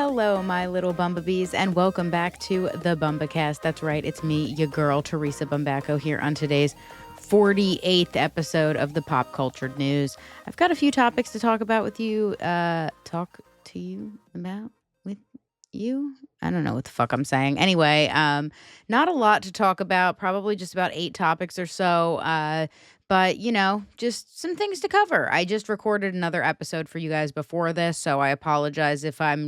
hello, my little Bumbabees, and welcome back to the Bumba.cast. That's right, it's me, your girl, Teresa Bumbaco, here on today's 48th episode of the Pop Cultured News. I've got a few topics to talk about with you, I don't know what the fuck I'm saying. Anyway, not a lot to talk about, probably just about 8 topics or so, but, just some things to cover. I just recorded another episode for you guys before this, so I apologize if I'm,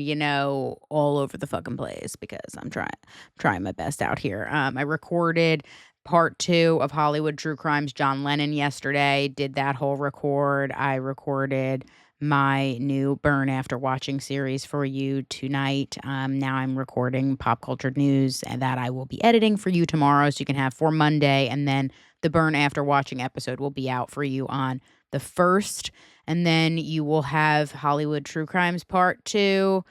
all over the fucking place because I'm trying my best out here. I recorded part 2 of Hollywood True Crimes John Lennon yesterday, did that whole record. I recorded my new Burn After Watching series for you tonight. Now I'm recording Pop Culture News, and that I will be editing for you tomorrow, so you can have for Monday, and then the Burn After Watching episode will be out for you on the 1st, and then you will have Hollywood True Crimes Part 2,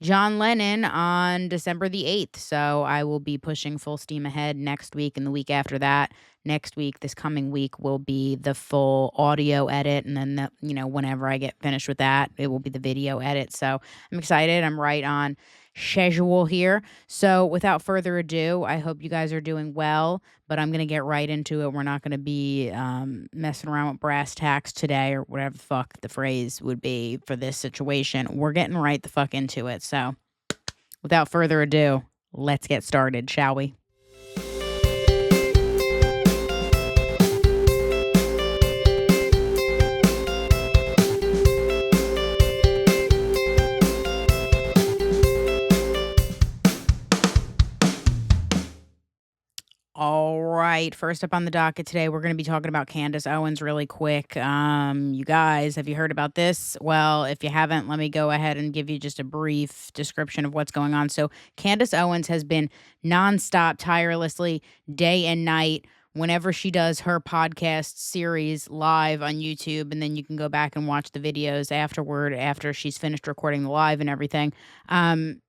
John Lennon, on December the 8th. So I will be pushing full steam ahead next week and the week after that. Next week, this coming week, will be the full audio edit. And then, whenever I get finished with that, it will be the video edit. So I'm excited. I'm right on schedule here. So without further ado, I hope you guys are doing well, but I'm going to get right into it. We're not going to be messing around with brass tacks today, or whatever the fuck the phrase would be for this situation. We're getting right the fuck into it. So without further ado, let's get started, shall we? All right, first up on the docket today, we're going to be talking about Candace Owens really quick. You guys, have you heard about this? Well, if you haven't, let me go ahead and give you just a brief description of what's going on. So Candace Owens has been nonstop, tirelessly, day and night, whenever she does her podcast series live on YouTube, and then you can go back and watch the videos afterward, after she's finished recording the live and everything,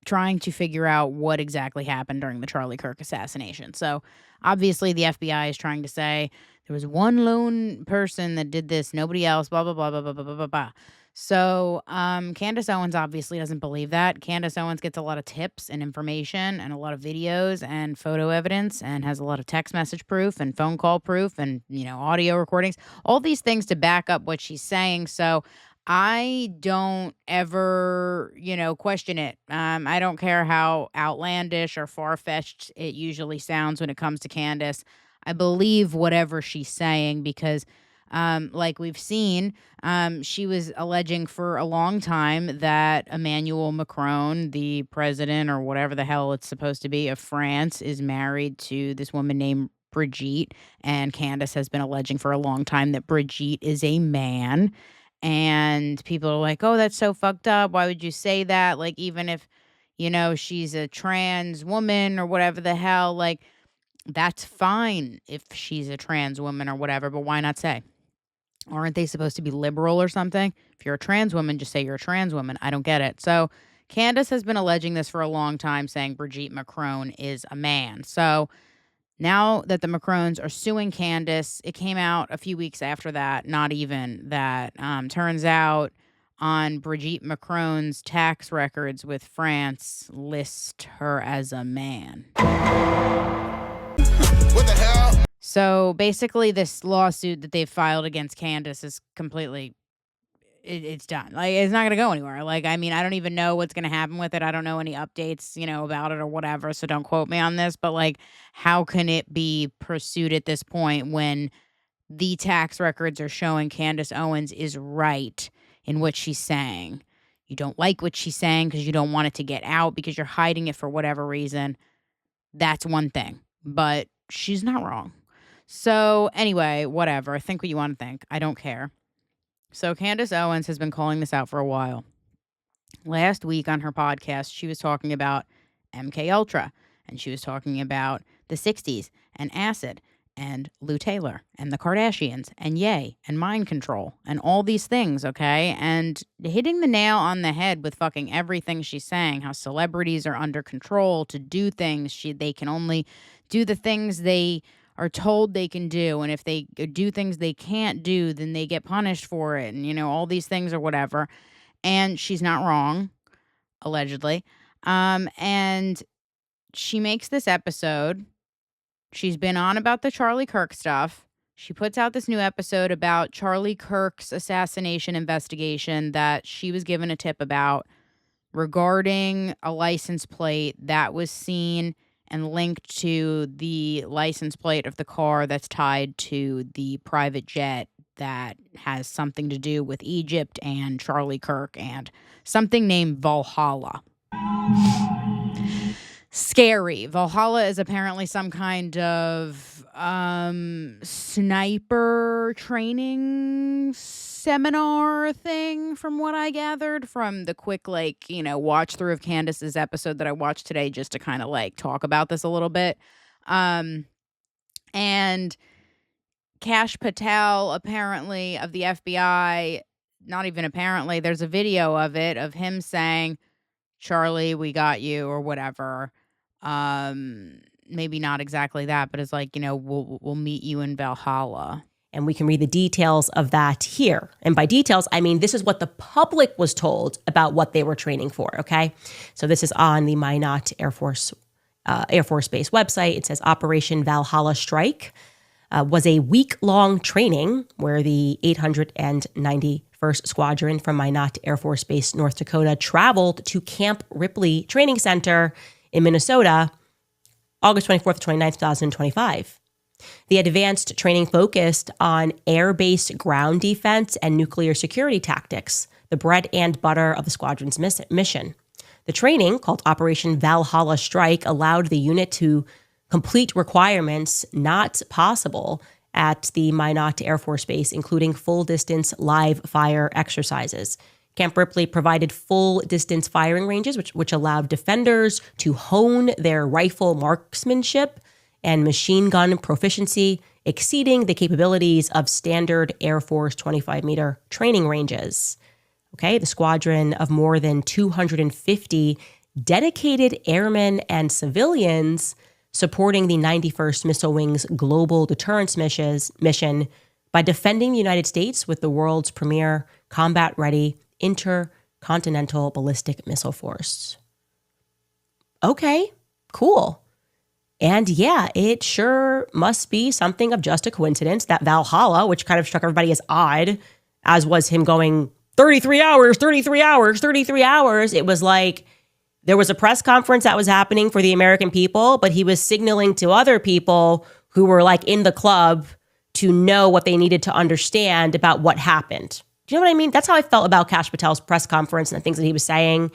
trying to figure out what exactly happened during the Charlie Kirk assassination. So obviously the FBI is trying to say there was one lone person that did this, nobody else, blah, blah, blah, blah, blah, blah, blah, blah, blah. So Candace Owens obviously doesn't believe that. Candace Owens gets a lot of tips and information and a lot of videos and photo evidence and has a lot of text message proof and phone call proof and, audio recordings, all these things to back up what she's saying. So I don't ever, question it. I don't care how outlandish or far-fetched it usually sounds when it comes to Candace. I believe whatever she's saying because like we've seen, she was alleging for a long time that Emmanuel Macron, the president or whatever the hell it's supposed to be of France, is married to this woman named Brigitte. And Candace has been alleging for a long time that Brigitte is a man. And people are like, oh, that's so fucked up. Why would you say that? Like, even if, she's a trans woman or whatever the hell, like, that's fine if she's a trans woman or whatever, but why not say? Aren't they supposed to be liberal or something? If you're a trans woman, just say you're a trans woman. I don't get it. So Candace has been alleging this for a long time, saying Brigitte Macron is a man. So now that the Macrons are suing Candace, it came out a few weeks after that, not even that. Turns out on Brigitte Macron's tax records with France, list her as a man. What the hell? So basically, this lawsuit that they've filed against Candace is completely, it's done. Like, it's not going to go anywhere. Like, I mean, I don't even know what's going to happen with it. I don't know any updates, about it or whatever. So don't quote me on this. But, like, how can it be pursued at this point when the tax records are showing Candace Owens is right in what she's saying? You don't like what she's saying because you don't want it to get out because you're hiding it for whatever reason. That's one thing. But she's not wrong. So anyway, whatever. Think what you want to think. I don't care. So Candace Owens has been calling this out for a while. Last week on her podcast, she was talking about MK Ultra, and she was talking about the 60s and acid and Lou Taylor and the Kardashians and Ye and mind control and all these things, okay? And hitting the nail on the head with fucking everything she's saying, how celebrities are under control to do things. They can only do the things they are told they can do, and if they do things they can't do, then they get punished for it, and all these things or whatever. And she's not wrong, allegedly. And she makes this episode. She's been on about the Charlie Kirk stuff. She puts out this new episode about Charlie Kirk's assassination investigation that she was given a tip about regarding a license plate that was seen and linked to the license plate of the car that's tied to the private jet that has something to do with Egypt and Charlie Kirk and something named Valhalla. Scary. Valhalla is apparently some kind of sniper training seminar thing, from what I gathered from the quick, watch through of Candace's episode that I watched today, just to kind of talk about this a little bit. And Kash Patel, apparently, of the FBI, not even apparently, there's a video of it, of him saying, Charlie, we got you, or whatever. Maybe not exactly that, but it's we'll meet you in Valhalla. And we can read the details of that here. And by details, I mean, this is what the public was told about what they were training for, okay? So this is on the Minot Air Force Base website. It says Operation Valhalla Strike was a week-long training where the 891st Squadron from Minot Air Force Base, North Dakota, traveled to Camp Ripley Training Center in Minnesota, August 24th, 29th, 2025. The advanced training focused on air-based ground defense and nuclear security tactics, the bread and butter of the squadron's mission. The training, called Operation Valhalla Strike, allowed the unit to complete requirements not possible at the Minot Air Force Base, including full-distance live fire exercises. Camp Ripley provided full-distance firing ranges, which allowed defenders to hone their rifle marksmanship and machine gun proficiency, exceeding the capabilities of standard Air Force 25-meter training ranges. Okay, the squadron of more than 250 dedicated airmen and civilians supporting the 91st Missile Wing's global deterrence mission by defending the United States with the world's premier combat-ready intercontinental ballistic missile force. Okay, cool. And yeah, it sure must be something of just a coincidence that Valhalla, which kind of struck everybody as odd, as was him going 33 hours. It was like there was a press conference that was happening for the American people, but he was signaling to other people who were in the club to know what they needed to understand about what happened. Do you know what I mean? That's how I felt about Kash Patel's press conference and the things that he was saying.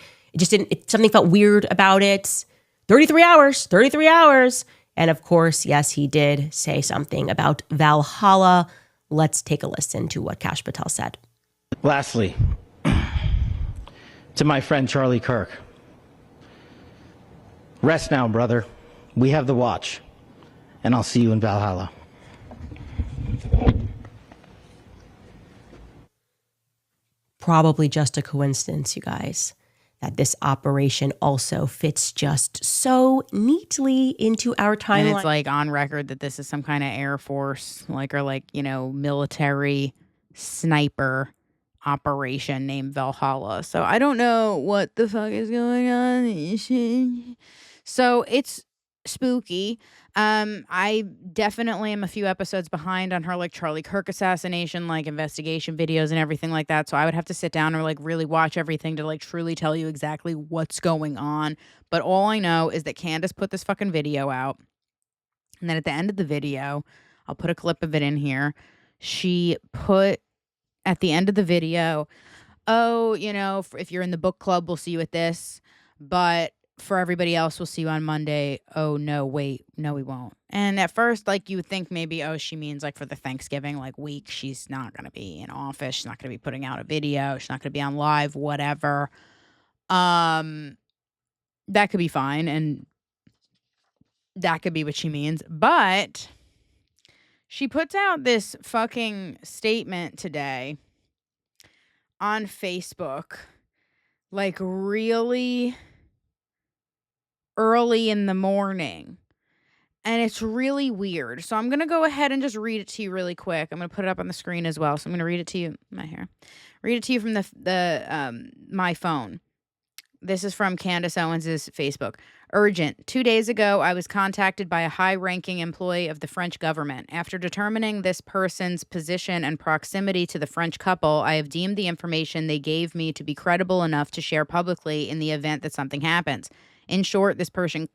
Something felt weird about it. 33 hours. And of course, yes, he did say something about Valhalla. Let's take a listen to what Kash Patel said. Lastly, to my friend Charlie Kirk, rest now, brother. We have the watch, and I'll see you in Valhalla. Probably just a coincidence, you guys, that this operation also fits just so neatly into our timeline. And it's on record that this is some kind of Air Force, military sniper operation named Valhalla. So I don't know what the fuck is going on. So it's spooky. I definitely am a few episodes behind on her Charlie Kirk assassination, investigation videos and everything like that. So I would have to sit down and really watch everything to truly tell you exactly what's going on. But all I know is that Candace put this fucking video out. And then at the end of the video, I'll put a clip of it in here. She put at the end of the video, if you're in the book club, we'll see you at this. But for everybody else, we'll see you on Monday. Oh, no, wait. No, we won't. And at first, you would think maybe, she means for the Thanksgiving, week, she's not going to be in office. She's not going to be putting out a video. She's not going to be on live, whatever. That could be fine. And that could be what she means. But she puts out this fucking statement today on Facebook, really early in the morning. And it's really weird. So I'm going to go ahead and just read it to you really quick. I'm going to put it up on the screen as well. So I'm going to read it to you. My hair. Read it to you from my phone. This is from Candace Owens' Facebook. Urgent. 2 days ago, I was contacted by a high-ranking employee of the French government. After determining this person's position and proximity to the French couple, I have deemed the information they gave me to be credible enough to share publicly in the event that something happens. In short, this person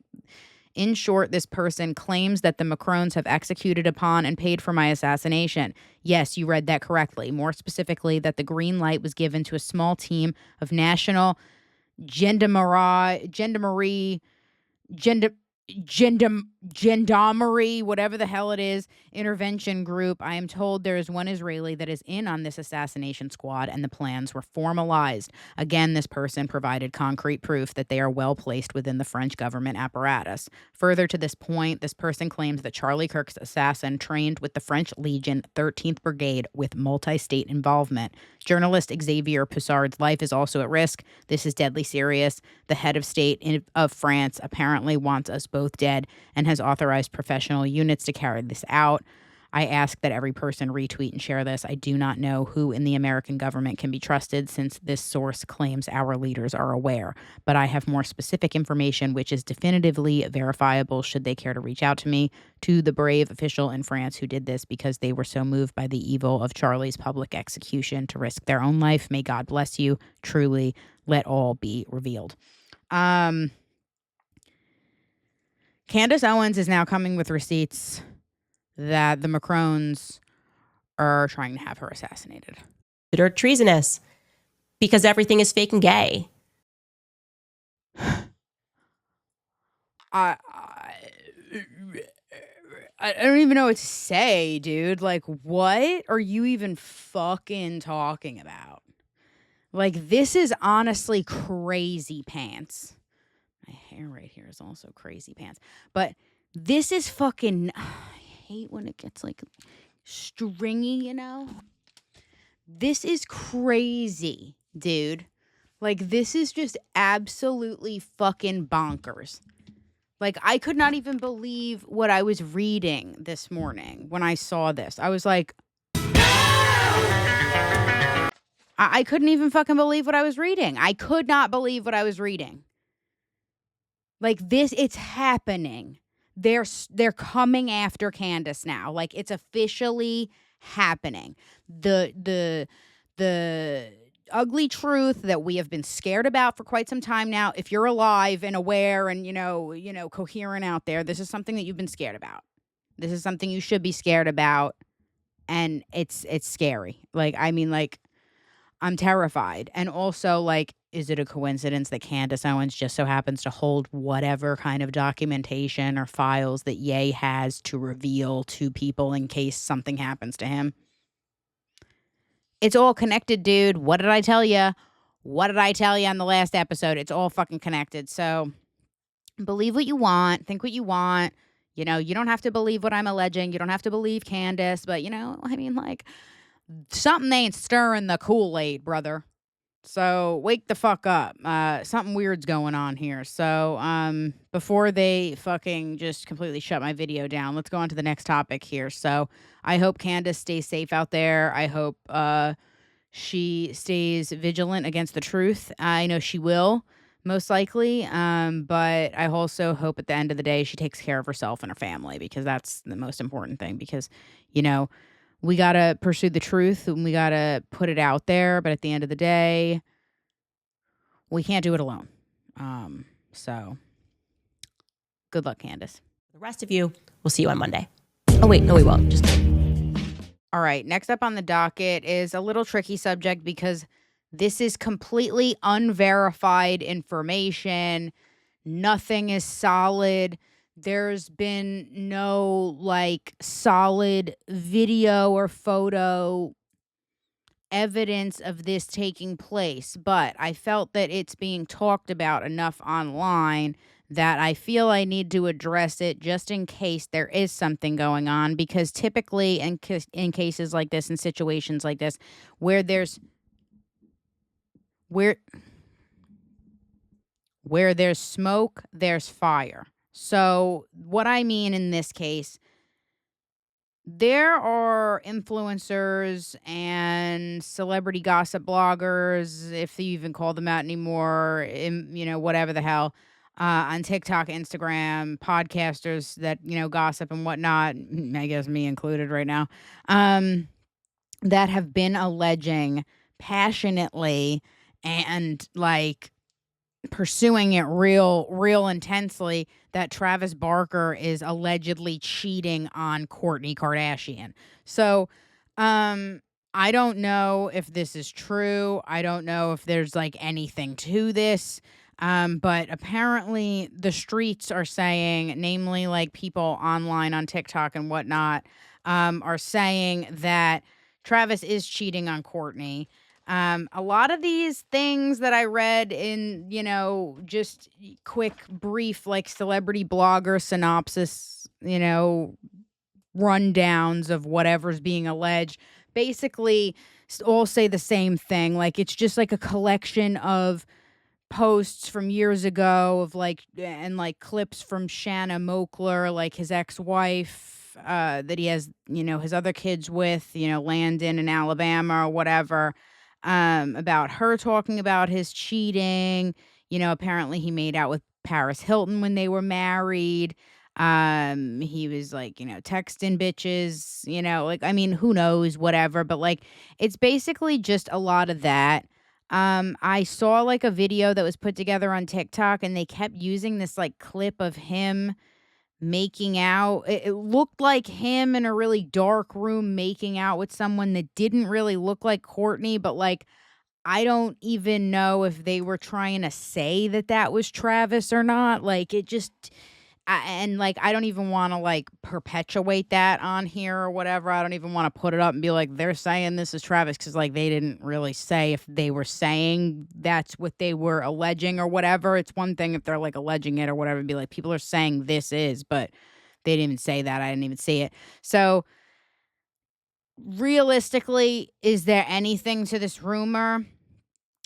claims that the Macrons have executed upon and paid for my assassination. Yes, you read that correctly. More specifically, that the green light was given to a small team of national gendarmerie, whatever the hell it is, intervention group. I am told there is one Israeli that is in on this assassination squad, and the plans were formalized. Again, this person provided concrete proof that they are well placed within the French government apparatus. Further to this point, this person claims that Charlie Kirk's assassin trained with the French Legion 13th Brigade with multi-state involvement. Journalist Xavier Poussard's life is also at risk. This is deadly serious. The head of state of France apparently wants us both dead and has authorized professional units to carry this out. I ask that every person retweet and share this. I do not know who in the American government can be trusted since this source claims our leaders are aware, but I have more specific information which is definitively verifiable should they care to reach out to me, to the brave official in France who did this because they were so moved by the evil of Charlie's public execution to risk their own life. May God bless you. Truly, let all be revealed. Candace Owens is now coming with receipts that the Macrons are trying to have her assassinated. They're treasonous because everything is fake and gay. I don't even know what to say, dude. Like, what are you even fucking talking about? Like, this is honestly crazy pants. My hair right here is also crazy pants. But this is fucking... I hate when it gets, like, stringy, you know? This is crazy, dude. Like, this is just absolutely fucking bonkers. Like, I could not even believe what I was reading this morning when I saw this. I was like... I couldn't even fucking believe what I was reading. I could not believe what I was reading. Like, this, it's happening. They're coming after Candace now. Like, it's officially happening. The ugly truth that we have been scared about for quite some time now. If you're alive and aware and, you know, coherent out there, this is something that you've been scared about. This is something you should be scared about. And it's scary. Like, I mean, like, I'm terrified. And also, like, is it a coincidence that Candace Owens just so happens to hold whatever kind of documentation or files that Ye has to reveal to people in case something happens to him? It's all connected, dude. What did I tell you? What did I tell you on the last episode? It's all fucking connected. So believe what you want. Think what you want. You know, you don't have to believe what I'm alleging. You don't have to believe Candace. But, you know, I mean, like, something ain't stirring the Kool-Aid, brother. So wake the fuck up. Something weird's going on here. So before they fucking just completely shut my video down, let's go on to the next topic here. So I hope Candace stays safe out there. I hope she stays vigilant against the truth. I know she will, most likely. But I also hope at the end of the day she takes care of herself and her family, because that's the most important thing. Because, you know, we got to pursue the truth and we got to put it out there. But at the end of the day, we can't do it alone. So good luck, Candace. The rest of you, we'll see you on Monday. Oh, wait, no, we won't. Just all right. Next up on the docket is a little tricky subject because this is completely unverified information. Nothing is solid. There's been no, like, solid video or photo evidence of this taking place. But I felt that it's being talked about enough online that I feel I need to address it just in case there is something going on. Because typically in cases like this, in situations like this, where there's smoke, there's fire. So what I mean in this case, there are influencers and celebrity gossip bloggers, if you even call them out anymore, whatever the hell, on TikTok, Instagram, podcasters that, gossip and whatnot, I guess me included right now, um, that have been alleging passionately and like pursuing it real intensely that Travis Barker is allegedly cheating on Kourtney Kardashian. So, um I don't know if this is true. I don't know if there's like anything to this. But apparently the streets are saying, namely like people online on TikTok and whatnot, are saying that Travis is cheating on Kourtney. A lot of these things that I read in, just quick, brief, like celebrity blogger synopsis, rundowns of whatever's being alleged, basically all say the same thing. Like it's just like a collection of posts from years ago of like clips from Shanna Mokler, like his ex-wife, that he has, his other kids with, Landon in Alabama or whatever, about her talking about his cheating. Apparently he made out with Paris Hilton when they were married. He was like, texting bitches, like, I mean, who knows, whatever, but like it's basically just a lot of that. I saw like a video that was put together on TikTok and they kept using this like clip of him making out. It looked like him in a really dark room making out with someone that didn't really look like Kourtney, but like I don't even know if they were trying to say that that was Travis or not. Like it just and like I don't even want to like perpetuate that on here or whatever. I don't even want to put it up and be like they're saying this is Travis, cuz like they didn't really say if they were saying that's what they were alleging or whatever. It's one thing if they're like alleging it or whatever, be like people are saying this is, but they didn't even say that. I didn't even see it. So realistically, is there anything to this rumor?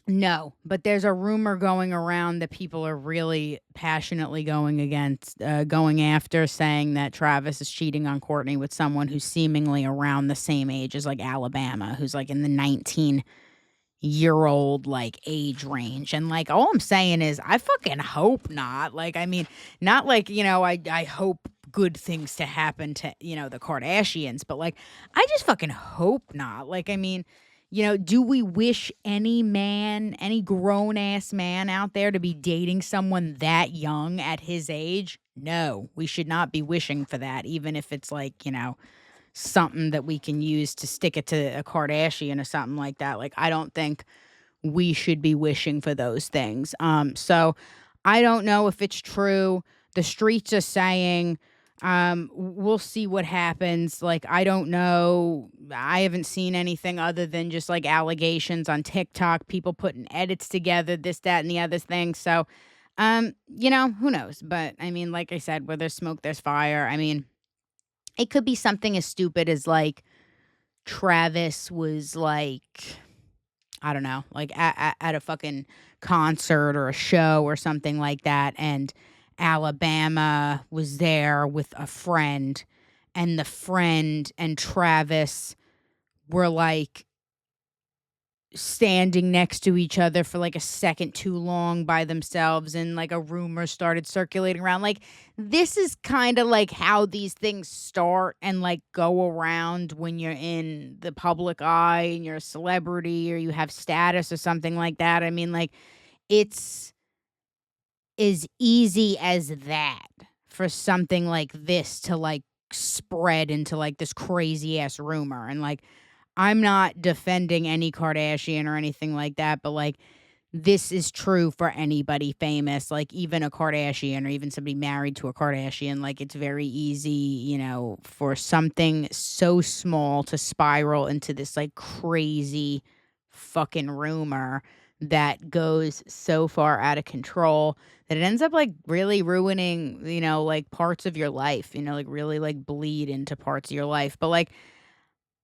No, but there's a rumor going around that people are really passionately going after, saying that Travis is cheating on Kourtney with someone who's seemingly around the same age as like Alabama, who's like in the 19-year-old like age range. And like all I'm saying is I fucking hope not. Like, I mean, not like, I hope good things to happen to, the Kardashians, but like I just fucking hope not. Like, I mean, do we wish any man, any grown ass man out there to be dating someone that young at his age? No, we should not be wishing for that, even if it's like, something that we can use to stick it to a Kardashian or something like that. Like, I don't think we should be wishing for those things. So I don't know if it's true. The streets are saying, we'll see what happens. Like, I don't know. I haven't seen anything other than just like allegations on TikTok, people putting edits together, this, that, and the other thing. So, who knows? But I mean, like I said, where there's smoke, there's fire. I mean, it could be something as stupid as like Travis was like, I don't know, like at a fucking concert or a show or something like that. And Alabama was there with a friend, and the friend and Travis were like standing next to each other for like a second too long by themselves, and like a rumor started circulating around. Like this is kind of like how these things start and like go around when you're in the public eye and you're a celebrity or you have status or something like that. I mean, like it's as easy as that for something like this to like spread into like this crazy ass rumor. And like I'm not defending any Kardashian or anything like that, but like this is true for anybody famous, like even a Kardashian or even somebody married to a Kardashian. Like it's very easy, for something so small to spiral into this like crazy fucking rumor that goes so far out of control that it ends up like really ruining, like parts of your life, like really like bleed into parts of your life. But like,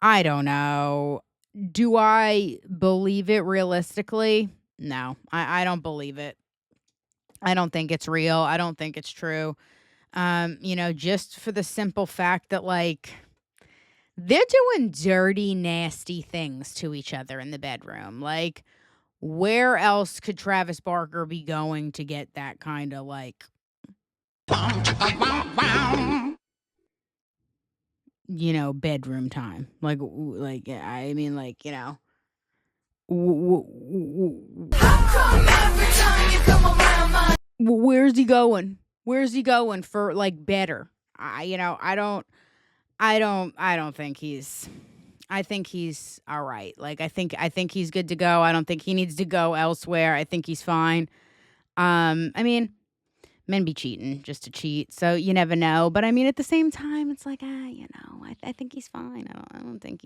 I don't know. Do I believe it realistically? No, I don't believe it. I don't think it's real. I don't think it's true. Just for the simple fact that like they're doing dirty, nasty things to each other in the bedroom. Like, where else could Travis Barker be going to get that kind of like, bedroom time? Like, I mean, like, where's he going? Where's he going for like better? I don't think he's. I think he's all right. Like I think he's good to go. I don't think he needs to go elsewhere. I think he's fine. I mean, men be cheating just to cheat, so you never know. But I mean, at the same time, it's like I think he's fine. I don't think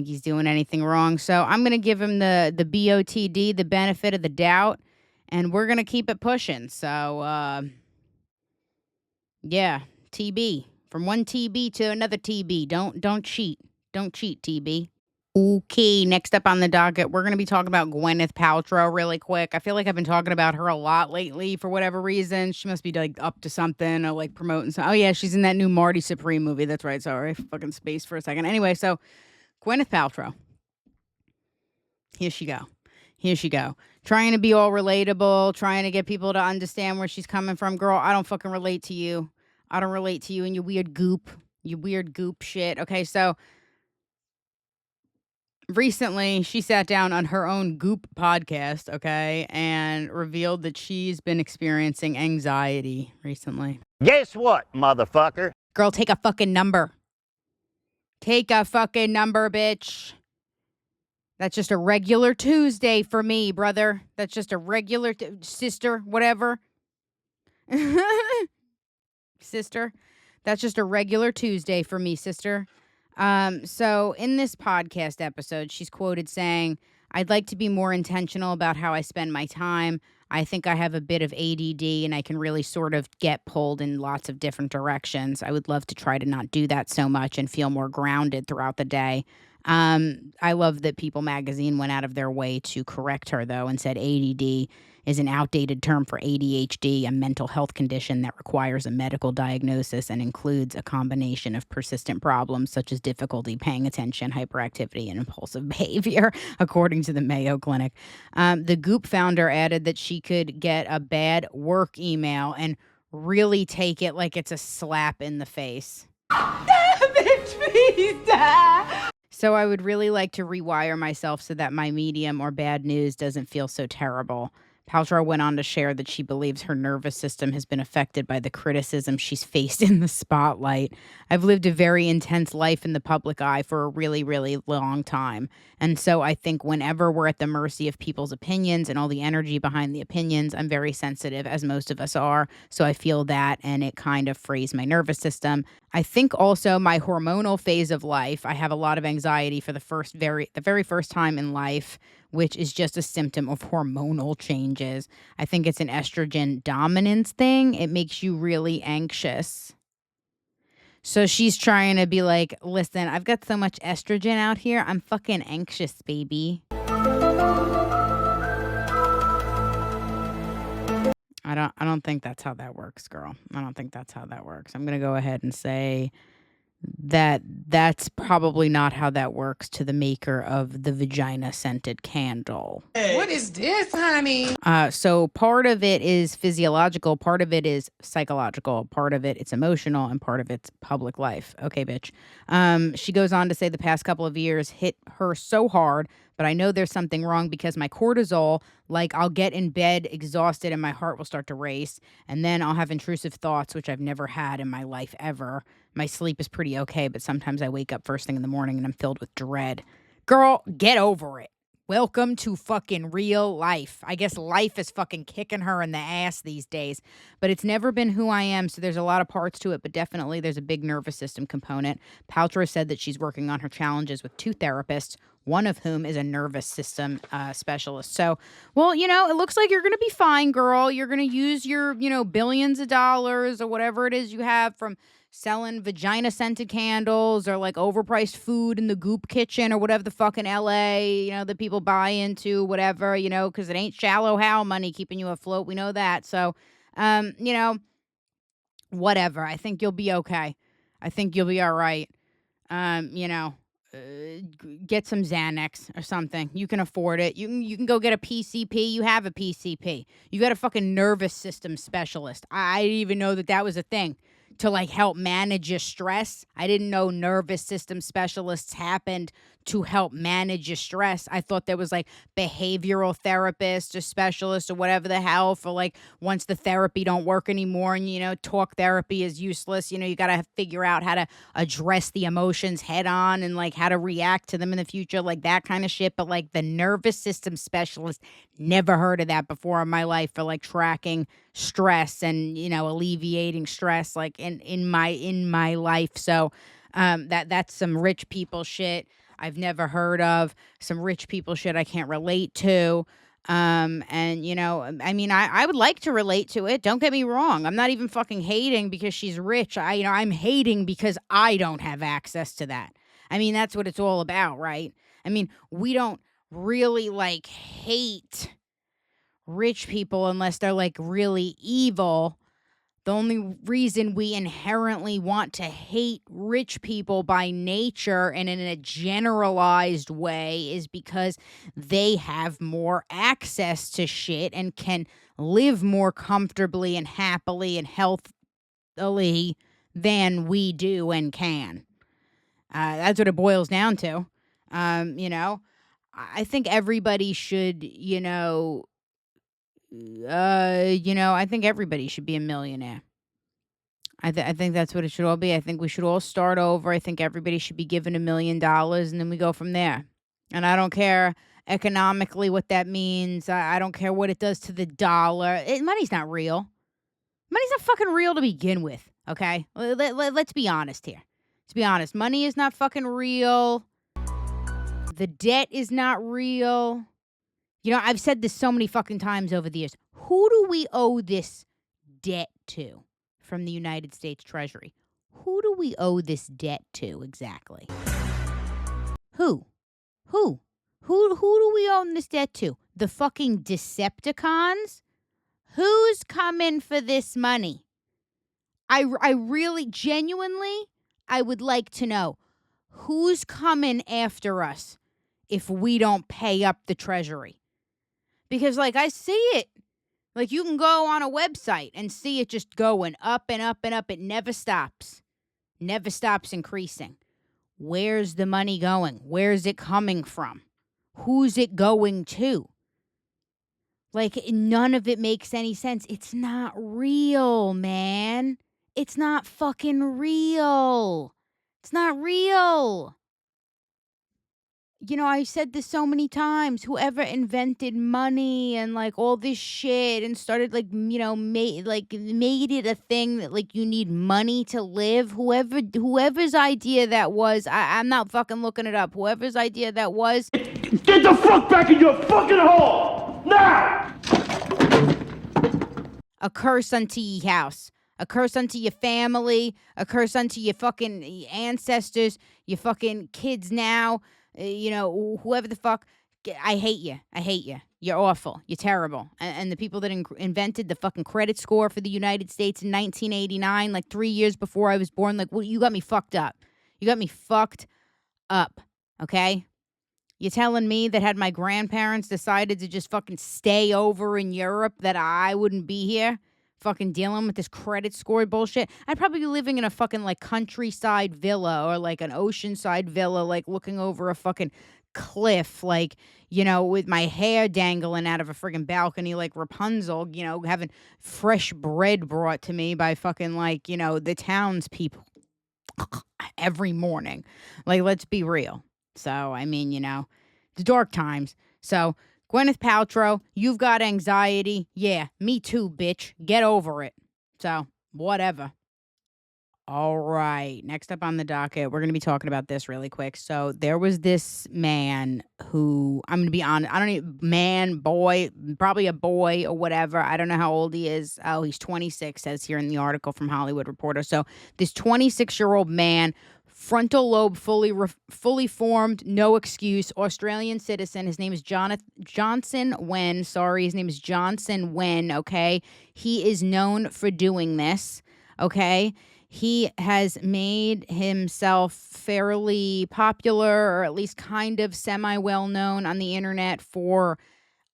he's doing anything wrong. So I'm gonna give him the BOTD, the benefit of the doubt, and we're gonna keep it pushing. So yeah, TB. From one TB to another TB. Don't cheat. Don't cheat, TB. Okay, next up on the docket, we're going to be talking about Gwyneth Paltrow really quick. I feel like I've been talking about her a lot lately for whatever reason. She must be like up to something or like promoting something. Oh yeah, she's in that new Marty Supreme movie. That's right. Sorry, fucking space for a second. Anyway, so Gwyneth Paltrow. Here she go. Trying to be all relatable, trying to get people to understand where she's coming from. Girl, I don't fucking relate to you. I don't relate to you and your weird goop shit. Okay, so recently she sat down on her own Goop podcast, okay, and revealed that she's been experiencing anxiety recently. Guess what, motherfucker? Girl, take a fucking number. Take a fucking number, bitch. That's just a regular Tuesday for me, brother. That's just a regular sister, whatever. Sister, that's just a regular Tuesday for me, sister. So in this podcast episode, she's quoted saying, "I'd like to be more intentional about how I spend my time. I think I have a bit of ADD and I can really sort of get pulled in lots of different directions. I would love to try to not do that so much and feel more grounded throughout the day." I love that People Magazine went out of their way to correct her, though, and said ADD is an outdated term for ADHD, a mental health condition that requires a medical diagnosis and includes a combination of persistent problems such as difficulty paying attention, hyperactivity, and impulsive behavior, according to the Mayo Clinic. The Goop founder added that she could get a bad work email and really take it like it's a slap in the face. Bitch, please die. So I would really like to rewire myself so that my medium or bad news doesn't feel so terrible. Paltrow went on to share that she believes her nervous system has been affected by the criticism she's faced in the spotlight. "I've lived a very intense life in the public eye for a really, really long time. And so I think whenever we're at the mercy of people's opinions and all the energy behind the opinions, I'm very sensitive, as most of us are. So I feel that, and it kind of frays my nervous system. I think also my hormonal phase of life, I have a lot of anxiety for the very first time in life, which is just a symptom of hormonal changes. I think it's an estrogen dominance thing. It makes you really anxious." So she's trying to be like, "Listen, I've got so much estrogen out here. I'm fucking anxious, baby." I don't think that's how that works, girl. I don't think that's how that works. I'm going to go ahead and say that's probably not how that works to the maker of the vagina scented candle. What is this, honey? So part of it is physiological, part of it is psychological, part of it's emotional, and part of it's public life. Okay, bitch. She goes on to say the past couple of years hit her so hard, but I know there's something wrong because my cortisol, like I'll get in bed exhausted and my heart will start to race, and then I'll have intrusive thoughts, which I've never had in my life ever. My sleep is pretty okay, but sometimes I wake up first thing in the morning and I'm filled with dread. Girl, get over it. Welcome to fucking real life. I guess life is fucking kicking her in the ass these days, but it's never been who I am, so there's a lot of parts to it, but definitely there's a big nervous system component. Paltrow said that she's working on her challenges with 2 therapists, one of whom is a nervous system specialist. So, well, it looks like you're going to be fine, girl. You're going to use your, billions of dollars or whatever it is you have from selling vagina scented candles or like overpriced food in the Goop kitchen or whatever the fuck in LA, that people buy into, whatever, because it ain't shallow how money keeping you afloat. We know that. So, whatever. I think you'll be okay. I think you'll be all right. You know, get some Xanax or something. You can afford it. You can go get a PCP. You have a PCP. You got a fucking nervous system specialist. I didn't even know that was a thing to like help manage your stress. I didn't know nervous system specialists happened to help manage your stress. I thought there was like behavioral therapists or specialists or whatever the hell for like once the therapy don't work anymore and talk therapy is useless. You got to figure out how to address the emotions head on and like how to react to them in the future, like that kind of shit. But like the nervous system specialist, never heard of that before in my life for like tracking stress and alleviating stress like in my life. So that's some rich people shit I've never heard of, some rich people shit I can't relate to. And I mean, I would like to relate to it, don't get me wrong. I'm not even fucking hating because she's rich. I'm hating because I don't have access to that. I mean, that's what it's all about, right? I mean, we don't really like hate rich people unless they're like really evil. The only reason we inherently want to hate rich people by nature and in a generalized way is because they have more access to shit and can live more comfortably and happily and healthily than we do and can. That's what it boils down to. I think everybody should, I think everybody should be a millionaire. I think that's what it should all be. I think we should all start over. I think everybody should be given $1 million and then we go from there. And I don't care economically what that means. I don't care what it does to the dollar. Money's not real. Money's not fucking real to begin with, okay? Let's be honest here. Let's be honest. Money is not fucking real. The debt is not real. I've said this so many fucking times over the years. Who do we owe this debt to from the United States Treasury? Who do we owe this debt to exactly? Who do we owe this debt to? The fucking Decepticons? Who's coming for this money? I really, genuinely, I would like to know who's coming after us if we don't pay up the Treasury. Because, like, I see it. Like, you can go on a website and see it just going up and up and up. It never stops. Never stops increasing. Where's the money going? Where's it coming from? Who's it going to? Like, none of it makes any sense. It's not real, man. It's not fucking real. It's not real. I've said this so many times. Whoever invented money and like all this shit and started like, made it a thing that like you need money to live. Whoever's idea that was, I'm not fucking looking it up. Whoever's idea that was. Get the fuck back in your fucking hole! Now! A curse unto ye house. A curse unto your family. A curse unto your fucking ancestors. Your fucking kids now. Whoever the fuck, I hate you. I hate you. You're awful. You're terrible. And the people that invented the fucking credit score for the United States in 1989, like 3 years before I was born, like, well, you got me fucked up. You got me fucked up, okay? You're telling me that had my grandparents decided to just fucking stay over in Europe that I wouldn't be here? Fucking dealing with this credit score bullshit. I'd probably be living in a fucking like countryside villa or like an oceanside villa, like looking over a fucking cliff, like, with my hair dangling out of a friggin' balcony like Rapunzel, having fresh bread brought to me by fucking like, the townspeople every morning. Like, let's be real. So, I mean, the dark times. So, Gwyneth Paltrow, you've got anxiety. Yeah, me too, bitch. Get over it. So, whatever. All right. Next up on the docket, we're going to be talking about this really quick. So, there was this man who, I'm going to be honest, I don't even, man, boy, probably a boy or whatever. I don't know how old he is. Oh, he's 26, says here in the article from Hollywood Reporter. So, this 26-year-old man, frontal lobe fully formed, no excuse, Australian citizen. His name is Johnson Wen. Sorry, his name is Johnson Wen, okay? He is known for doing this, okay? he has made himself fairly popular, or at least kind of semi-well known on the internet for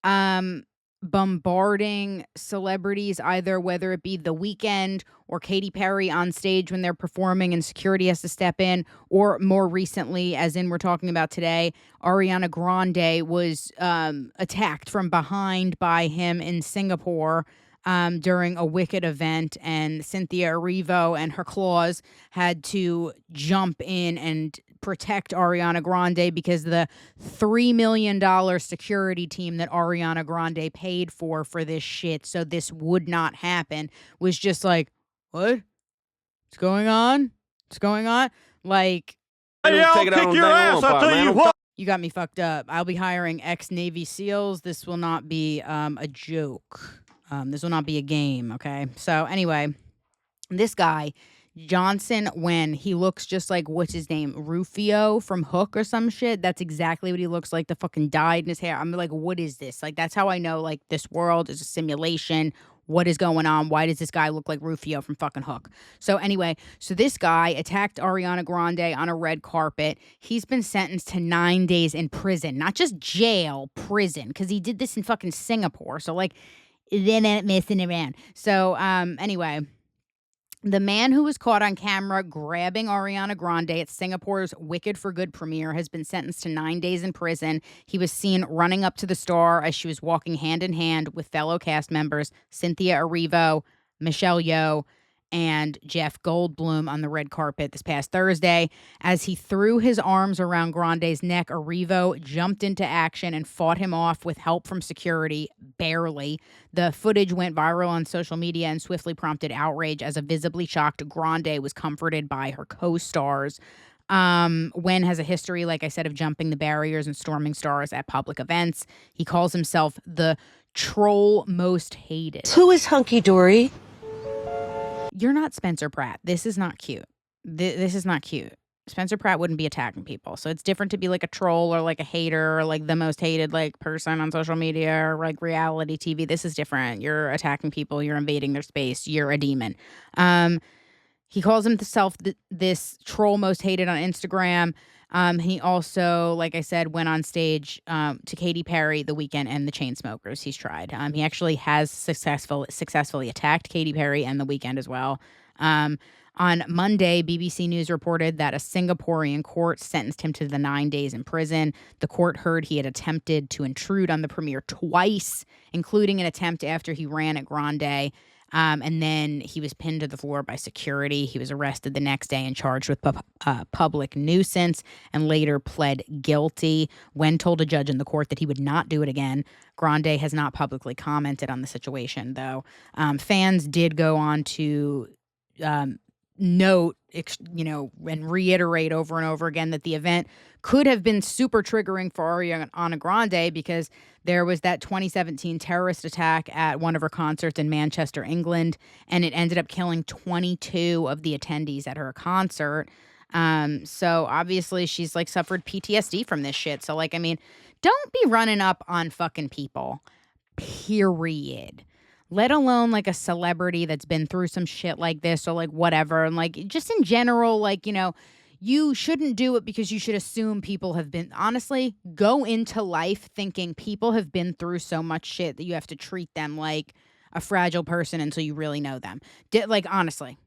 um bombarding celebrities, either whether it be The Weeknd or Katy Perry on stage when they're performing and security has to step in, or more recently, as in we're talking about today, Ariana Grande was attacked from behind by him in Singapore during a Wicked event, and Cynthia Erivo and her claws had to jump in and protect Ariana Grande because the $3 million security team that Ariana Grande paid for this shit, so this would not happen, was just like, what? What's going on? What's going on? Like, Hey, I'll kick your ass, I'll tell you what. you got me fucked up. I'll be hiring ex-Navy SEALs. This will not be a joke. This will not be a game, okay? So anyway, this guy, Johnson, when he looks just like, what's his name? Rufio from Hook or some shit. That's exactly what he looks like. The fucking dyed in his hair. I'm like, what is this? Like, that's how I know, like, this world is a simulation. What is going on? Why does this guy look like Rufio from fucking Hook? So anyway, so this guy attacked Ariana Grande on a red carpet. He's been sentenced to 9 days in prison. Not just jail, prison. Because he did this in fucking Singapore. So, like, they're not messing around. So, anyway, the man who was caught on camera grabbing Ariana Grande at Singapore's Wicked for Good premiere has been sentenced to 9 days in prison. He was seen running up to the star as she was walking hand in hand with fellow cast members Cynthia Erivo, Michelle Yeoh, and Jeff Goldblum on the red carpet this past Thursday. As he threw his arms around Grande's neck, Erivo jumped into action and fought him off with help from security, barely. The footage went viral on social media and swiftly prompted outrage as a visibly shocked Grande was comforted by her co-stars. Wen has a history, like I said, of jumping the barriers and storming stars at public events. He calls himself the troll most hated. Who is Hunky Dory? You're not Spencer Pratt. This is not cute. This is not cute. Spencer Pratt wouldn't be attacking people. So it's different to be like a troll or like a hater or like the most hated like person on social media or like reality TV. This is different. You're attacking people. You're invading their space. You're a demon. He calls himself this troll most hated on Instagram. He also, like I said, went on stage to Katy Perry, The Weeknd, and the Chainsmokers. He's tried. He actually has successfully attacked Katy Perry and The Weeknd as well. On Monday, BBC News reported that a Singaporean court sentenced him to the 9 days in prison. The court heard he had attempted to intrude on the premiere twice, including an attempt after he ran at Grande. And then he was pinned to the floor by security. He was arrested the next day and charged with public nuisance and later pled guilty. Wen told a judge in the court that he would not do it again. Grande has not publicly commented on the situation, though. Fans did go on to note, and reiterate over and over again that the event could have been super triggering for Ariana Grande because there was that 2017 terrorist attack at one of her concerts in Manchester, England, and it ended up killing 22 of the attendees at her concert. So obviously she's like suffered PTSD from this shit. So like, I mean, don't be running up on fucking people, period. Let alone like a celebrity that's been through some shit like this or like whatever. And like just in general, like, you shouldn't do it because you should assume people have been, honestly, go into life thinking people have been through so much shit that you have to treat them like a fragile person until you really know them. Like, honestly,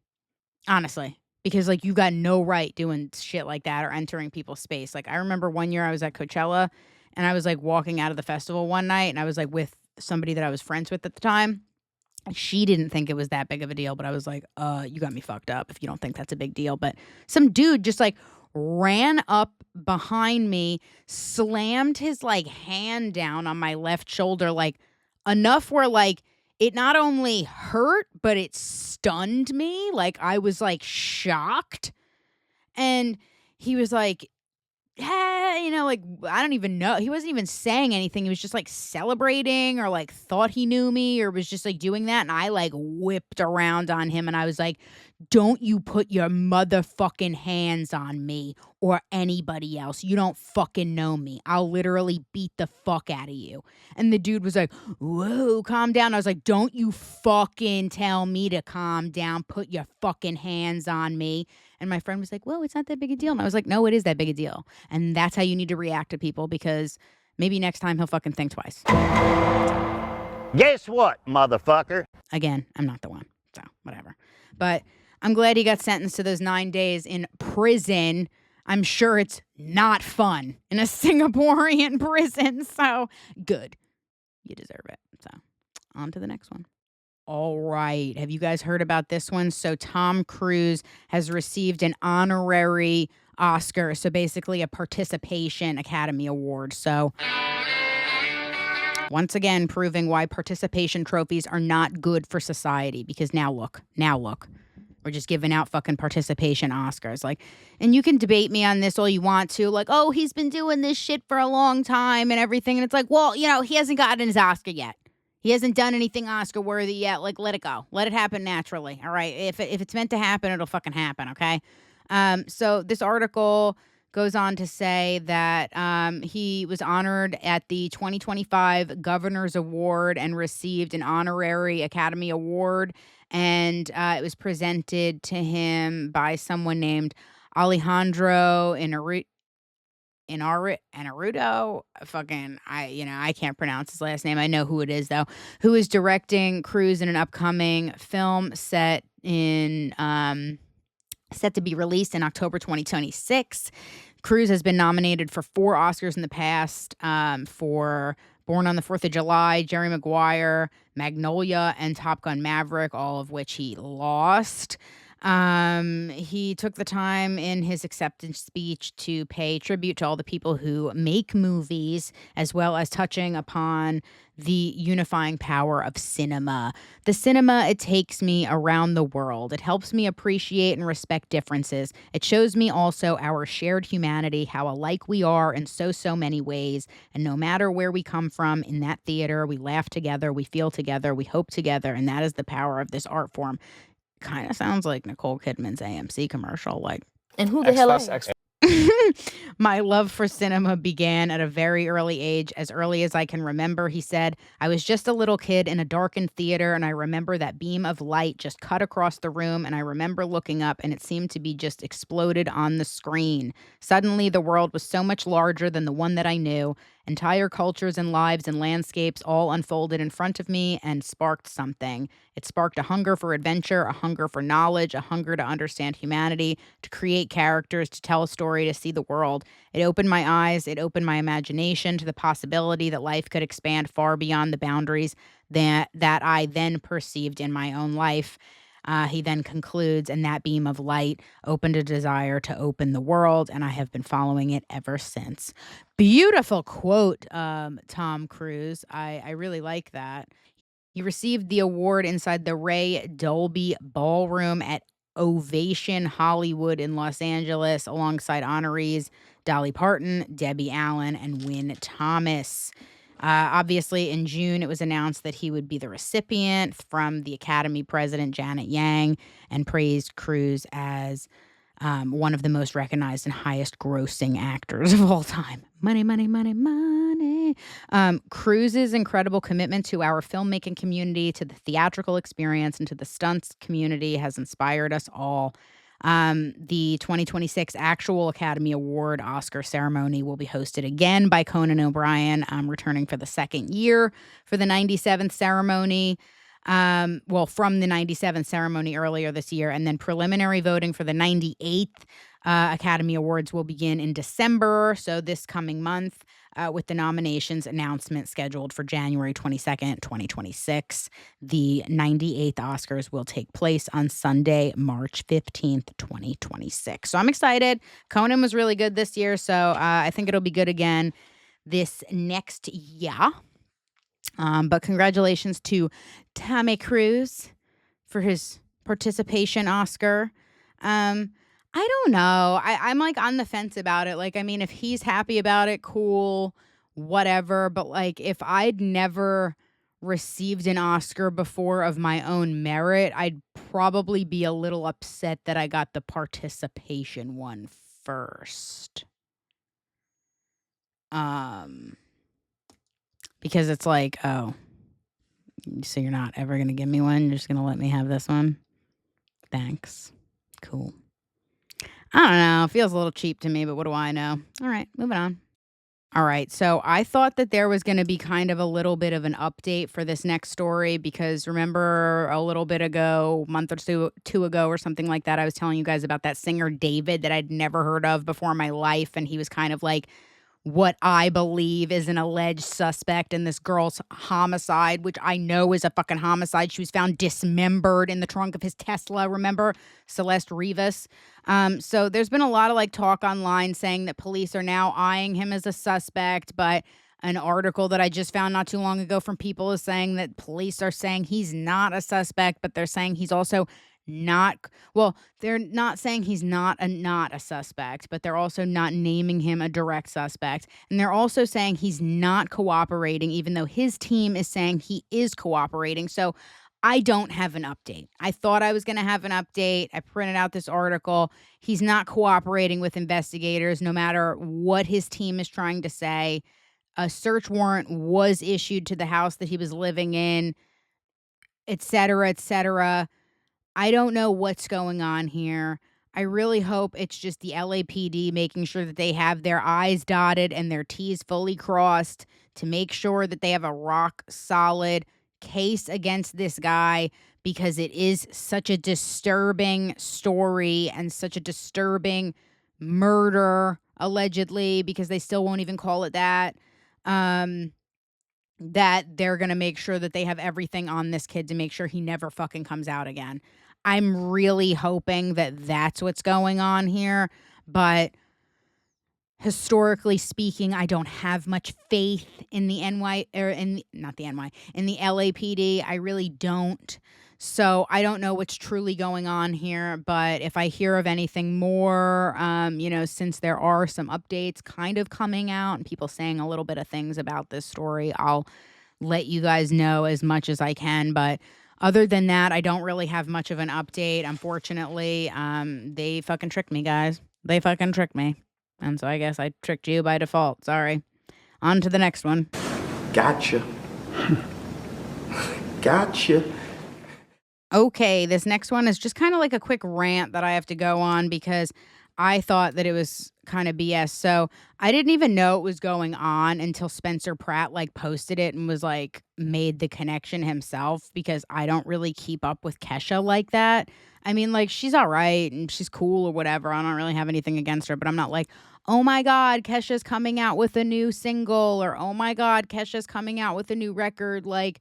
because like you got no right doing shit like that or entering people's space. Like I remember one year I was at Coachella and I was like walking out of the festival one night and I was like with somebody that I was friends with at the time. She didn't think it was that big of a deal, but I was like, you got me fucked up if you don't think that's a big deal. But some dude just like ran up behind me, slammed his like hand down on my left shoulder, like enough where like it not only hurt, but it stunned me. Like I was like shocked. And he was like, hey, like, I don't even know. He wasn't even saying anything. He was just like celebrating or like thought he knew me or was just like doing that. And I like whipped around on him and I was like, don't you put your motherfucking hands on me or anybody else. You don't fucking know me. I'll literally beat the fuck out of you. And the dude was like, whoa, calm down. I was like, don't you fucking tell me to calm down. Put your fucking hands on me. And my friend was like, whoa, it's not that big a deal. And I was like, no, it is that big a deal. And that's how you need to react to people, because maybe next time he'll fucking think twice. Guess what, motherfucker? Again, I'm not the one. So whatever. But I'm glad he got sentenced to those 9 days in prison. I'm sure it's not fun in a Singaporean prison. So good. You deserve it. So on to the next one. All right. Have you guys heard about this one? So Tom Cruise has received an honorary Oscar. So basically a participation Academy Award. So once again, proving why participation trophies are not good for society. Because now look. We're just giving out fucking participation Oscars. Like, and you can debate me on this all you want to. Like, oh, he's been doing this shit for a long time and everything. And it's like, well, you know, he hasn't gotten his Oscar yet. He hasn't done anything Oscar worthy yet. Like, let it go. Let it happen naturally. All right. If it's meant to happen, it'll fucking happen. Okay. So this article goes on to say that he was honored at the 2025 Governor's Award and received an honorary Academy Award. And it was presented to him by someone named Alejandro Inarritu. Fucking, I can't pronounce his last name. I know who it is, though, who is directing Cruise in an upcoming film set to be released in October 2026. Cruise has been nominated for 4 Oscars in the past for Born on the 4th of July, Jerry Maguire, Magnolia, and Top Gun Maverick, all of which he lost. He took the time in his acceptance speech to pay tribute to all the people who make movies, as well as touching upon the unifying power of cinema. The cinema, it takes me around the world. It helps me appreciate and respect differences. It shows me also our shared humanity, how alike we are in so many ways. And no matter where we come from in that theater, we laugh together, we feel together, we hope together. And that is the power of this art form. Kind of sounds like Nicole Kidman's AMC commercial. Like, and who the hell is My love for cinema began at a very early age, as early as I can remember, he said. I was just a little kid in a darkened theater, and I remember that beam of light just cut across the room, and I remember looking up, and it seemed to be just exploded on the screen. Suddenly, the world was so much larger than the one that I knew. Entire cultures and lives and landscapes all unfolded in front of me and sparked something. It sparked a hunger for adventure, a hunger for knowledge, a hunger to understand humanity, to create characters, to tell a story, to see the world. It opened my eyes. It opened my imagination to the possibility that life could expand far beyond the boundaries that I then perceived in my own life. He then concludes, and that beam of light opened a desire to open the world, and I have been following it ever since. Beautiful quote, Tom Cruise. I really like that. He received the award inside the Ray Dolby Ballroom at Ovation Hollywood in Los Angeles, alongside honorees Dolly Parton, Debbie Allen, and Wynn Thomas. Obviously, in June, it was announced that he would be the recipient from the Academy president, Janet Yang, and praised Cruise as one of the most recognized and highest grossing actors of all time. Money, money, money, money. Cruise's incredible commitment to our filmmaking community, to the theatrical experience, and to the stunts community has inspired us all. The 2026 actual Academy Award Oscar ceremony will be hosted again by Conan O'Brien, returning for the second year for the 97th ceremony. From the 97th ceremony earlier this year, and then preliminary voting for the 98th Academy Awards will begin in December, so this coming month, with the nominations announcement scheduled for January 22nd, 2026. The 98th Oscars will take place on Sunday, March 15th, 2026. So I'm excited. Conan was really good this year, so I think it'll be good again this next year. But congratulations to Tommy Cruise for his participation Oscar. I don't know. I'm like on the fence about it. Like, I mean, if he's happy about it, cool, whatever. But like, if I'd never received an Oscar before of my own merit, I'd probably be a little upset that I got the participation one first. Because it's like, oh, so you're not ever going to give me one? You're just going to let me have this one? Thanks. Cool. I don't know. It feels a little cheap to me, but what do I know? All right, moving on. All right, so I thought that there was going to be kind of a little bit of an update for this next story because remember a little bit ago, a month or two ago or something like that, I was telling you guys about that singer David that I'd never heard of before in my life, and he was kind of like what I believe is an alleged suspect in this girl's homicide, which I know is a fucking homicide. She was found dismembered in the trunk of his Tesla, remember? Celeste Rivas. So there's been a lot of like talk online saying that police are now eyeing him as a suspect, but an article that I just found not too long ago from People is saying that police are saying he's not a suspect, but they're saying he's also not, well, they're not saying he's not a suspect, but they're also not naming him a direct suspect. And they're also saying he's not cooperating, even though his team is saying he is cooperating. So I don't have an update. I thought I was going to have an update. I printed out this article. He's not cooperating with investigators, no matter what his team is trying to say. A search warrant was issued to the house that he was living in, et cetera, et cetera. I don't know what's going on here. I really hope it's just the LAPD making sure that they have their I's dotted and their T's fully crossed to make sure that they have a rock solid case against this guy, because it is such a disturbing story and such a disturbing murder, allegedly, because they still won't even call it that. That they're going to make sure that they have everything on this kid to make sure he never fucking comes out again. I'm really hoping that that's what's going on here, but historically speaking, I don't have much faith in the in the LAPD. I really don't. So I don't know what's truly going on here, but if I hear of anything more, since there are some updates kind of coming out and people saying a little bit of things about this story, I'll let you guys know as much as I can. But other than that, I don't really have much of an update. Unfortunately, they fucking tricked me, guys. They fucking tricked me. And so I guess I tricked you by default. Sorry. On to the next one. Gotcha. Gotcha. Okay, this next one is just kind of like a quick rant that I have to go on because I thought that it was kind of BS. So I didn't even know it was going on until Spencer Pratt like posted it and was like made the connection himself, because I don't really keep up with Kesha like that. I mean, like, she's all right and she's cool or whatever. I don't really have anything against her, but I'm not like, oh my God, Kesha's coming out with a new single, or oh my God, Kesha's coming out with a new record. Like,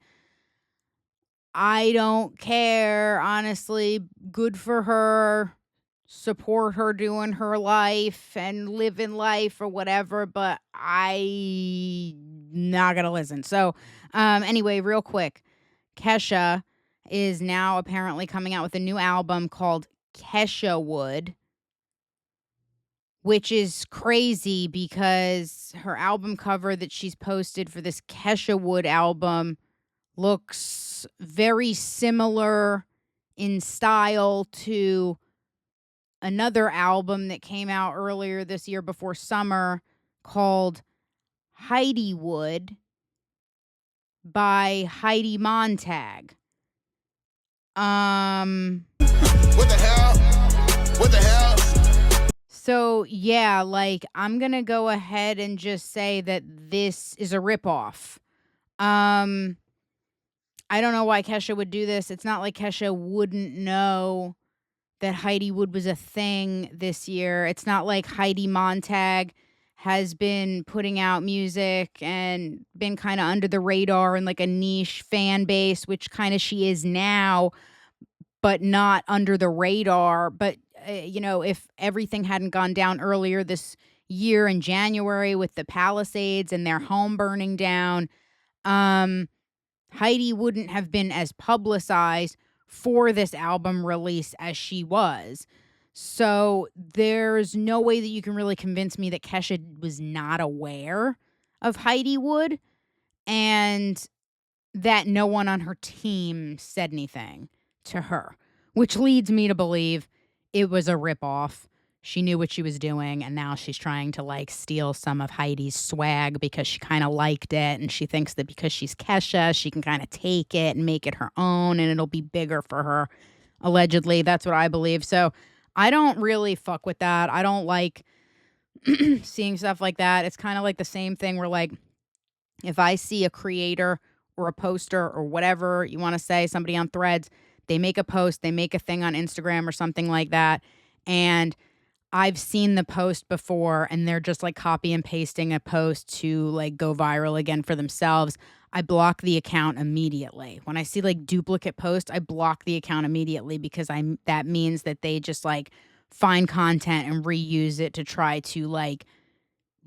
I don't care, honestly. Good for her. Support her doing her life and living life or whatever, but I not gonna listen. So anyway, real quick, Kesha is now apparently coming out with a new album called Kesha Wood, which is crazy because her album cover that she's posted for this Kesha Wood album looks very similar in style to another album that came out earlier this year before summer called Heidi Wood by Heidi Montag. What the hell? What the hell? So, yeah, like, I'm going to go ahead and just say that this is a ripoff. I don't know why Kesha would do this. It's not like Kesha wouldn't know that Heidi Wood was a thing this year. It's not like Heidi Montag has been putting out music and been kind of under the radar and like a niche fan base, which kind of she is now, but not under the radar. But, if everything hadn't gone down earlier this year in January with the Palisades and their home burning down, Heidi wouldn't have been as publicized for this album release as she was. So there's no way that you can really convince me that Kesha was not aware of Heidi Wood. And that no one on her team said anything to her, which leads me to believe it was a ripoff. She knew what she was doing, and now she's trying to like steal some of Heidi's swag because she kind of liked it, and she thinks that because she's Kesha, she can kind of take it and make it her own, and it'll be bigger for her. Allegedly, that's what I believe. So I don't really fuck with that. I don't like seeing stuff like that. It's kind of like the same thing where like if I see a creator or a poster or whatever you want to say, somebody on Threads, they make a post, they make a thing on Instagram or something like that, and I've seen the post before and they're just like copy and pasting a post to like go viral again for themselves. I block the account immediately. When I see like duplicate posts, I block the account immediately because that means that they just like find content and reuse it to try to like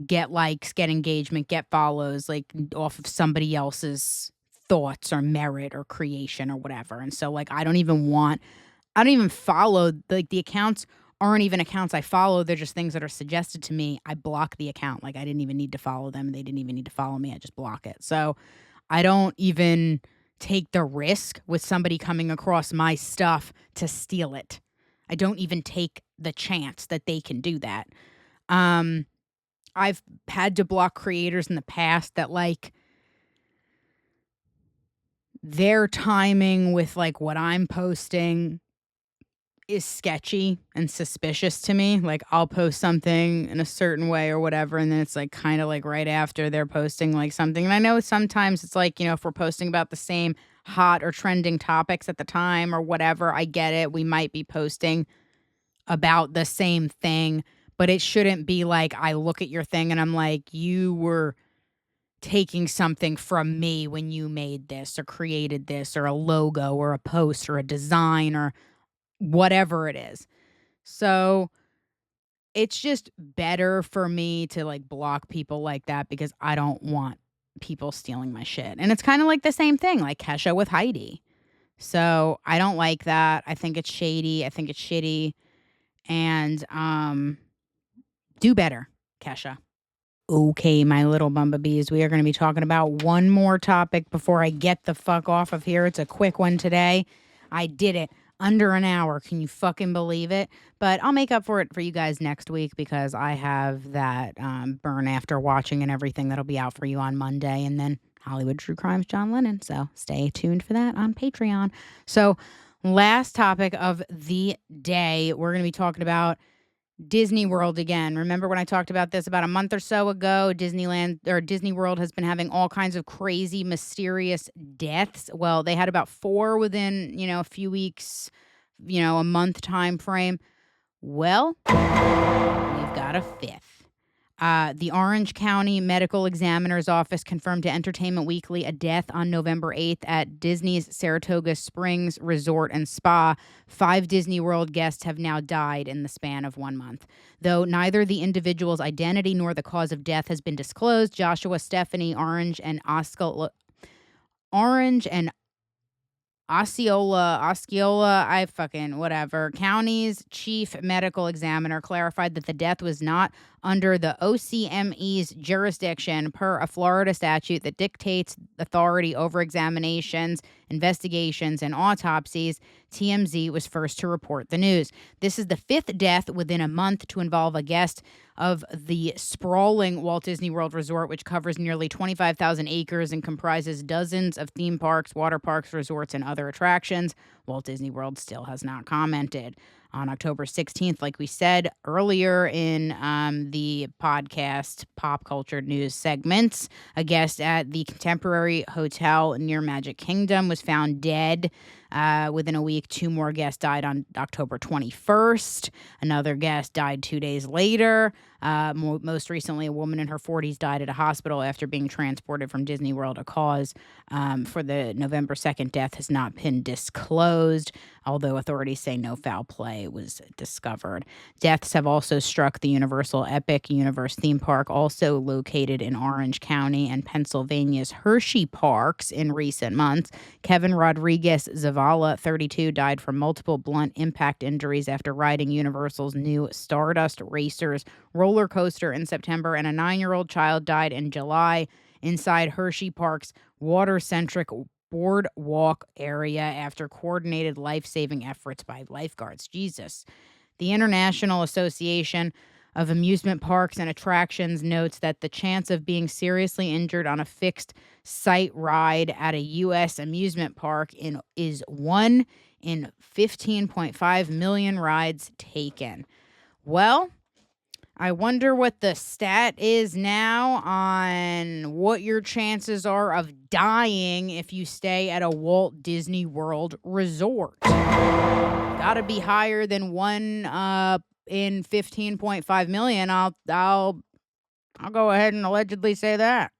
get likes, get engagement, get follows, like off of somebody else's thoughts or merit or creation or whatever. And so like I don't even follow like the accounts aren't even accounts I follow. They're just things that are suggested to me. I block the account. Like I didn't even need to follow them. They didn't even need to follow me. I just block it. So I don't even take the risk with somebody coming across my stuff to steal it. I don't even take the chance that they can do that. I've had to block creators in the past that like their timing with like what I'm posting is sketchy and suspicious to me. Like I'll post something in a certain way or whatever, and then it's like kind of like right after they're posting like something. And I know sometimes it's like, you know, if we're posting about the same hot or trending topics at the time or whatever, I get it. We might be posting about the same thing, but it shouldn't be like I look at your thing and I'm like, you were taking something from me when you made this or created this or a logo or a post or a design or whatever it is. So it's just better for me to like block people like that because I don't want people stealing my shit. And it's kind of like the same thing, like Kesha with Heidi. So I don't like that. I think it's shady. I think it's shitty. And do better, Kesha. Okay, my little Bumbabees, we are going to be talking about one more topic before I get the fuck off of here. It's a quick one today. I did it. Under an hour. Can you fucking believe it? But I'll make up for it for you guys next week because I have that burn after watching and everything that'll be out for you on Monday. And then Hollywood True Crimes, John Lennon. So stay tuned for that on Patreon. So last topic of the day, we're going to be talking about Disney World again. Remember when I talked about this about a month or so ago? Disneyland or Disney World has been having all kinds of crazy, mysterious deaths. Well, they had about 4 within, a few weeks, a month time frame. Well, we've got a 5th. The Orange County Medical Examiner's Office confirmed to Entertainment Weekly a death on November 8th at Disney's Saratoga Springs Resort and Spa. 5 Disney World guests have now died in the span of 1 month. Though neither the individual's identity nor the cause of death has been disclosed, Joshua, Stephanie, Orange, and Osceola, County's chief medical examiner clarified that the death was not under the OCME's jurisdiction per a Florida statute that dictates authority over examinations, investigations, and autopsies. TMZ was first to report the news. This is the 5th death within a month to involve a guest of the sprawling Walt Disney World Resort, which covers nearly 25,000 acres and comprises dozens of theme parks, water parks, resorts, and other attractions. Walt Disney World still has not commented. On October 16th, like we said earlier in the podcast Pop Culture News segments, a guest at the Contemporary Hotel near Magic Kingdom was found dead. Within a week, 2 more guests died on October 21st. Another guest died 2 days later. Most recently, a woman in her 40s died at a hospital after being transported from Disney World. A cause for the November 2nd death has not been disclosed, although authorities say no foul play was discovered. Deaths have also struck the Universal Epic Universe theme park, also located in Orange County and Pennsylvania's Hershey Parks in recent months. Kevin Rodriguez Zavala, 32, died from multiple blunt impact injuries after riding Universal's new Stardust Racers roller coaster in September, and a 9-year-old child died in July inside Hershey Park's water-centric boardwalk area after coordinated life-saving efforts by lifeguards. Jesus. The International Association of Amusement Parks and Attractions notes that the chance of being seriously injured on a fixed site ride at a U.S. amusement park is 1 in 15.5 million rides taken. Well, I wonder what the stat is now on what your chances are of dying if you stay at a Walt Disney World resort. Gotta be higher than 1 in 15.5 million. I'll go ahead and allegedly say that.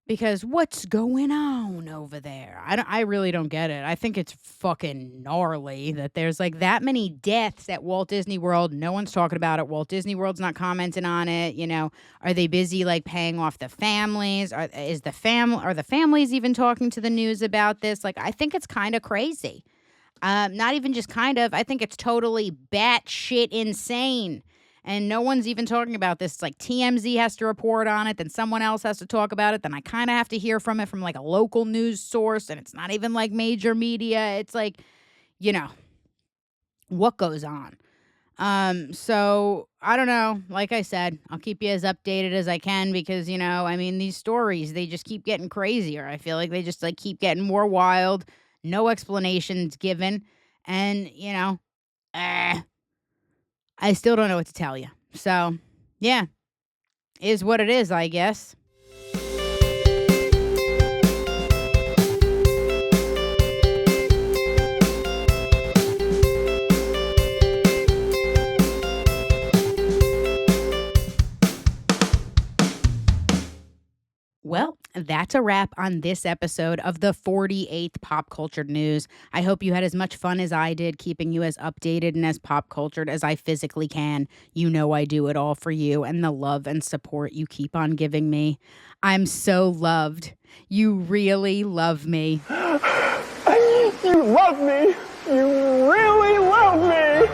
Because what's going on over there? I really don't get it. I think it's fucking gnarly that there's like that many deaths at Walt Disney World. No one's talking about it. Walt Disney World's not commenting on it. You know, are they busy like paying off the families? Are the families even talking to the news about this? Like, I think it's kind of crazy. Not even just kind of. I think it's totally batshit insane. And no one's even talking about this. It's like TMZ has to report on it, then someone else has to talk about it, then I kind of have to hear from it from like a local news source, and it's not even like major media. It's like, you know, what goes on? So I don't know. Like I said, I'll keep you as updated as I can because, you know, I mean, these stories, they just keep getting crazier. I feel like they just like keep getting more wild, no explanations given, and, you know, I still don't know what to tell you. So, yeah, is what it is, I guess. Well, that's a wrap on this episode of the 48th Pop Cultured News. I hope you had as much fun as I did, keeping you as updated and as pop cultured as I physically can. You know I do it all for you and the love and support you keep on giving me. I'm so loved. You really love me. You love me. You really love me.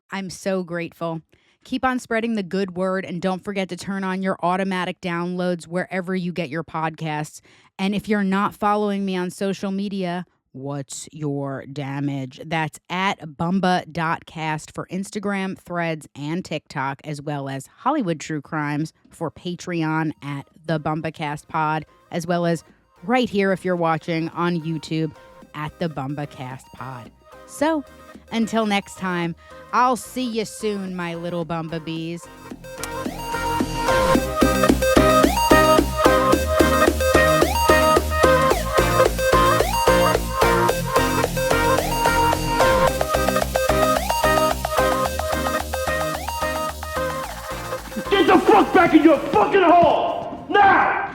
I'm so grateful. Keep on spreading the good word and don't forget to turn on your automatic downloads wherever you get your podcasts. And if you're not following me on social media, what's your damage? That's at Bumba.cast for Instagram, Threads, and TikTok, as well as Hollywood True Crimes for Patreon at the Bumba.cast pod, as well as right here if you're watching on YouTube at the Bumba.cast pod. So, until next time, I'll see you soon, my little Bumbabees. Get the fuck back in your fucking hole! Now!